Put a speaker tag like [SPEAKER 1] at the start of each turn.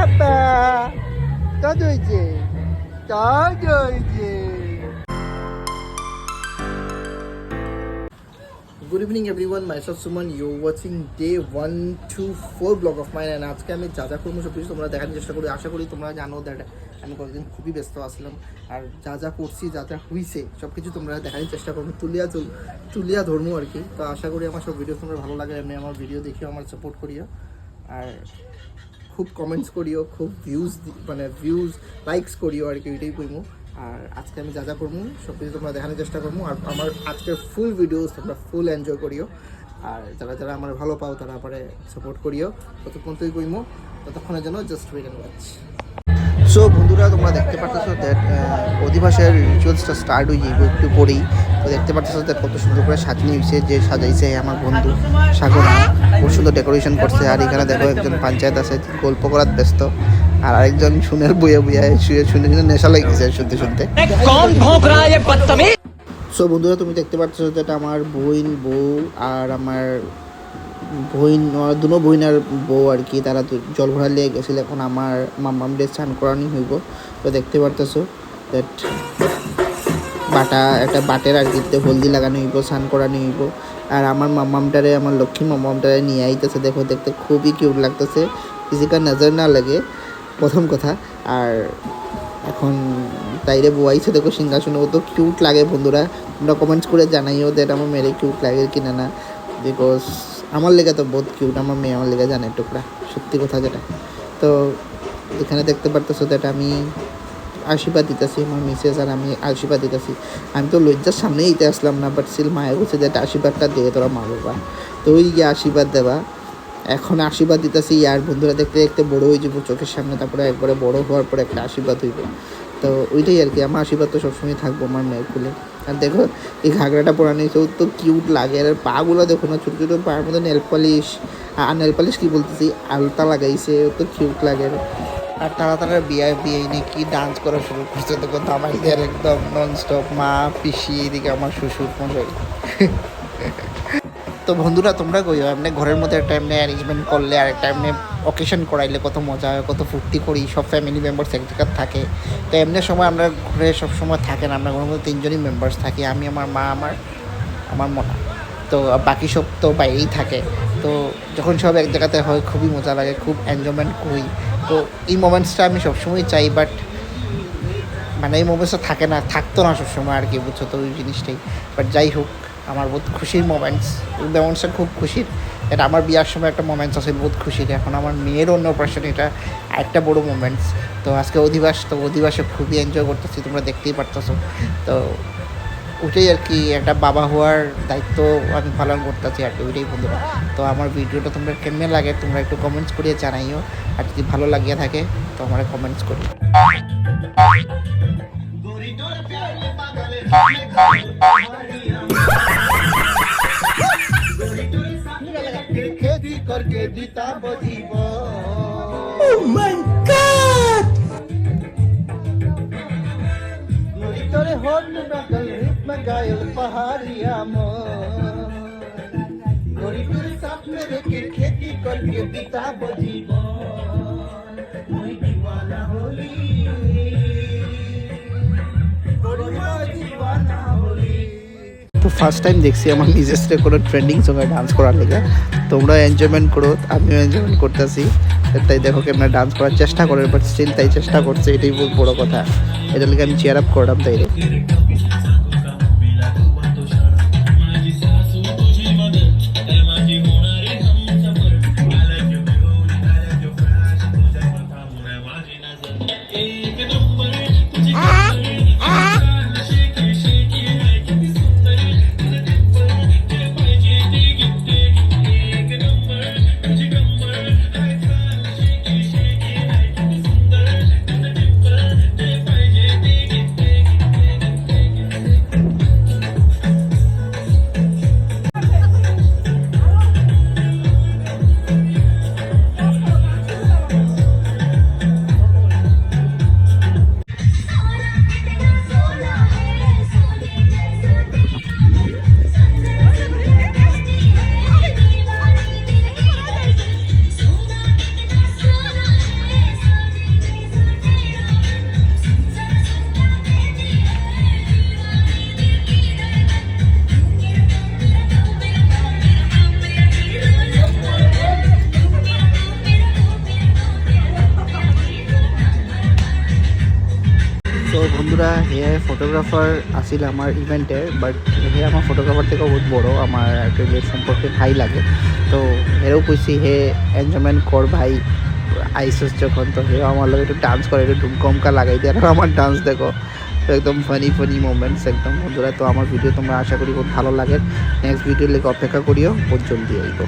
[SPEAKER 1] বাবা কাজ হয়েছে কাজ হয়েছে। Good evening everyone, myself Suman. You're watching day 124 vlog of mine and আজকে আমি যা যা করবো সব কিছু তোমরা দেখার চেষ্টা করি। আশা করি তোমরা জানো দ্যাট আমি কয়েকদিন খুবই ব্যস্ত আসলাম, আর যা যা করছি যা যা হয়েছে সব কিছু তোমরা দেখার চেষ্টা করবো, তুলিয়া ধর্ম আর কি। তো আশা করি আমার সব ভিডিও তোমরা ভালো লাগে, এমনি আমার ভিডিও দেখিও আমার সাপোর্ট করিও, আর খুব কমেন্টস করিও, খুব ভিউজ লাইকস করিও আর কি, ওইটাই কইমু। আর আজকে আমি যা যা করবো সব কিছু তোমরা দেখানোর চেষ্টা করবো, আর আমার আজকের ফুল ভিডিওস তোমরা ফুল এনজয় করিও, আর যারা যারা আমার ভালো পাও তারা পরে সাপোর্ট করিও। ততক্ষণ তুই কইমো, ততক্ষণের জন্য just wait and watch. So বন্ধুরা, তোমরা দেখতে পারতেছো দ্যাট অধিবাসের রিচুয়ালসটা স্টার্ট হয়ে যাইব একটু পরেই। তো দেখতে পারতেছো দ্যাট কত সুন্দর করে সাজানো হয়েছে, যে সাজাইছে আমার বন্ধু সাগরা, খুব সুন্দর ডেকোরেশন করছে। আর এখানে দেখো একজন পঞ্চায়েত আছে গল্প করার ব্যস্ত, আর আরেকজন শুনের বইয়া শুনে নেশা লাগিয়েছে শুনতে শুনতে। সো বন্ধুরা, তুমি দেখতে পাচ্ছ যেটা আমার বউ আর আমার দুনো বইনার বউ আর কি, তারা জল ভরা লিয়ে গেছিল। এখন আমার মাম্মামদের স্নান করানি হইব। তো দেখতে পারতেছো দ্যাট একটা বাটের আর কি হলদি লাগানো হইব, স্নান করানো হইব। আর আমার মাম্মামটারে, আমার লক্ষ্মী মাম্মামটারে নিয়ে আইতেছে। দেখো, দেখতে খুবই কিউট লাগতেছে, ফিজিক্যাল নজর না লাগে প্রথম কথা। আর এখন তাইরে বউয়াইছে, দেখো সিংহাসনে, ও তো কিউট লাগে। বন্ধুরা তোমরা কমেন্টস করে জানাইও দ্যাট আমার মেয়েরে কিউট লাগে কিনা না, বিকজ আমার লেগে তো বহুত কিউট, আমার মেয়ে আমার লেগে জানে টুকরা, সত্যি কথা যেটা। তো এখানে দেখতে পারতেছো দ্যাট আমি আশীর্বাদ দিতেছি, আমার মিসেস আর আমি আশীর্বাদ দিতেছি। আমি তো লজ্জার সামনেই দিতে আসলাম না, বাট সিল মায়ের বলছে দ্যাট আশীর্বাদটা দিয়ে তোরা মা বাবা, তো ওই গিয়ে আশীর্বাদ দেবা। এখন আশীর্বাদ দিতেছি, আর বন্ধুরা দেখতে দেখতে বড়ো হয়ে যাবো চোখের সামনে, তারপরে একবারে বড়ো হওয়ার পরে একটা আশীর্বাদ হইব। তো ওইটাই আর কি, আমার আশীর্বাদ তো সবসময় থাকবো আমার মেয়ের খুলে। আর দেখো এই ঘাগড়াটা পরানো হয়েছে, তো কিউট লাগে। আর পাগুলো দেখো না, ছোটো ছোটো পায়ের মধ্যে নেল পালিশ কি বলতেছি, আলতা লাগাইছে, তো কিউট লাগে। আর তারা বিয়ে নিয়ে কি ডান্স করা শুরু করছে, দেখো দামাইদের একদম ননস্টপ, মা পিসি, এদিকে আমার শ্বশুর মশাই। তো বন্ধুরা তোমরা কইও এমনি ঘরের মধ্যে একটা এমনি অ্যারেঞ্জমেন্ট করলে আর একটা এমনি অকেশন করাইলে কত মজা হয়, কত ফুর্তি করি, সব ফ্যামিলি মেম্বার্স এক জায়গায় থাকে। তো এমনি সময় আমরা ঘরে সবসময় থাকে না, আমরা ঘরের মধ্যে 3 জনই মেম্বার্স থাকি, আমি, আমার মা, আমার মনা। তো বাকি সব তো বাইরেই থাকে। তো যখন সব এক জায়গাতে হয় খুবই মজা লাগে, খুব এনজয়মেন্ট করি। তো এই মোমেন্টসটা আমি সবসময় চাই, বাট মানে এই মোমেন্টসটা থাকতো না সবসময় আর কি, বুঝছো তো ওই জিনিসটাই। বাট যাই হোক, আমার বহুত খুশির মোমেন্টসটা খুব খুশির। এটা আমার বিয়ার সময় একটা মোমেন্টস আছে বহুত খুশির, এখন আমার মেয়ের অন্নপ্রাশন, এটা আরেকটা বড়ো মোমেন্টস। তো আজকে অধিবাসে খুবই এনজয় করতেছি, তোমরা দেখতেই পারতেছো। তো ওইটাই আর কি, একটা বাবা হওয়ার দায়িত্ব আমি পালন করতেছি আর কি, ওইটাই বন্ধুরা। তো আমার ভিডিওটা তোমরা কেমন লাগে তোমরা একটু কমেন্টস করিয়ে জানাইও, আর যদি ভালো লাগিয়ে থাকে তো আমার কমেন্টস করি। करके जीता जीवन। Oh my God! गोरी तोरे होठ में बगल रित में गायल पहाड़िया मन, गोरी तेरे साथ में रहके खेती करके जीता जीवन। कोई दीवाना होली, कोई दीवाना होली। তো ফার্স্ট টাইম দেখছি আমার নিজের কোনো ট্রেন্ডিং সঙ্গে ডান্স করার লেগে। তোমরা এনজয়মেন্ট করো, আমিও এনজয়মেন্ট করতেছি। তাই দেখো কেমন ডান্স করার চেষ্টা করে, বাট স্টিল তাই চেষ্টা করছে, এটাই বহুত বড়ো কথা। এটার লেগে আমি চেয়ার আপ করলাম তাই রে। বন্ধুরা হে ফটোগ্রাফার আছিল আমার ইভেন্টে, বাট হে আমার ফটোগ্রাফার থেকেও বহুত বড়, আমার একটা সম্পর্কে ভাই লাগে। তো হেও কইছি হে এনজয়মেন্ট কর ভাই, আইসস যখন তো হেও আমার লগে একটু ডান্স করে, একটু ঢুমকমকা লাগাই দেয়, আর আমার ডান্স দেখো তো একদম ফানি ফানি মোমেন্টস একদম। বন্ধুরা তো আমার ভিডিও তোমরা আশা করি খুব ভালো লাগে, নেক্সট ভিডিও লেগে অপেক্ষা করিও, বহুত জলদি আইব।